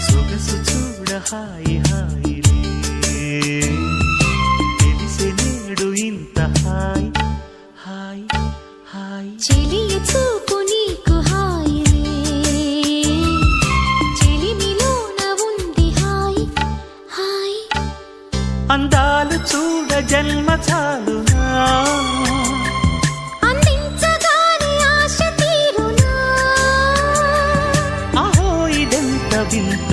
సొగసు చూడ హాయి హాయిలే తెలిసే నేడు ఇంత హాయ్ హాయ్ హాయ్ చెలియ చూపు నీకు హాయిలే చెలిమిలోన ఉంది హాయ్ హాయ్ అందాలు చూడ జన్మ చాలునా అందించగానే ఆశ తీరునా అహో ఇదెంత వింత